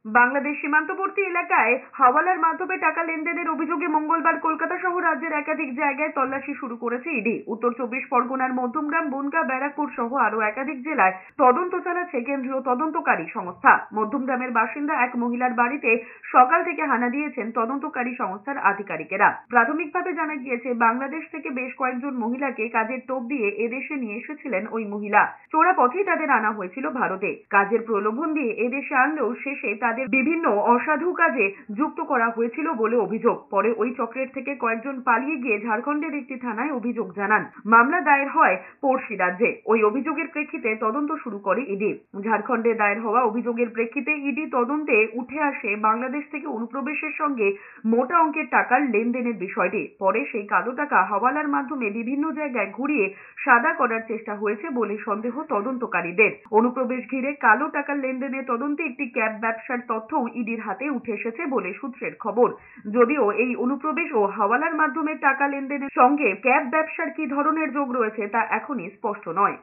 বাংলাদেশ সীমান্তবর্তী এলাকায় হাওয়ালার মাধ্যমে টাকা লেনদেনের অভিযোগে মঙ্গলবার কলকাতা সহ রাজ্যের একাধিক জায়গায় তল্লাশি শুরু করেছে ইডি। উত্তর 24 পরগনার মধ্যমগ্রাম, বনগাঁ, ব্যারাকপুর সহ আরো একাধিক জেলায় তদন্ত চালাচ্ছে কেন্দ্রীয় তদন্তকারী সংস্থা। মধ্যমগ্রামের বাসিন্দা এক মহিলার বাড়িতে সকাল থেকে হানা দিয়েছেন তদন্তকারী সংস্থার আধিকারিকেরা। প্রাথমিকভাবে জানা গিয়েছে, বাংলাদেশ থেকে বেশ কয়েকজন মহিলাকে কাজের টোপ দিয়ে এদেশে নিয়ে এসেছিলেন ওই মহিলা। চোরা পথেই তাদের আনা হয়েছিল ভারতে। কাজের প্রলোভন দিয়ে এদেশে আনলেও শেষে তাদের বিভিন্ন অসাধু কাজে যুক্ত করা হয়েছিল বলে অভিযোগ। পরে ওই চক্রের থেকে কয়েকজন পালিয়ে গিয়ে ঝাড়খণ্ডের একটি থানায় অভিযোগ জানান। মামলা দায়ের হয় পড়শি রাজ্যে। ওই অভিযোগের প্রেক্ষিতে তদন্ত শুরু করে ইডি। ঝাড়খণ্ডে দায়ের হওয়া অভিযোগের প্রেক্ষিতে ইডি তদন্তে উঠে আসে বাংলাদেশ থেকে অনুপ্রবেশের সঙ্গে মোটা অঙ্কের টাকার লেনদেনের বিষয়টি। পরে সেই কালো টাকা হাওয়ালার মাধ্যমে বিভিন্ন জায়গায় ঘুরিয়ে সাদা করার চেষ্টা হয়েছে বলে সন্দেহ তদন্তকারীদের। অনুপ্রবেশ ঘিরে কালো টাকার লেনদেনের তদন্তে একটি ক্যাব ব্যবসার তথ্যও ইডির হাতে উঠে এসেছে বলে সূত্রের খবর। যদিও এই অনুপ্রবেশ ও হাওয়ালার মাধ্যমে টাকা লেনদেনের সঙ্গে ক্যাব ব্যবসার কি ধরনের যোগ রয়েছে তা এখনই স্পষ্ট নয়।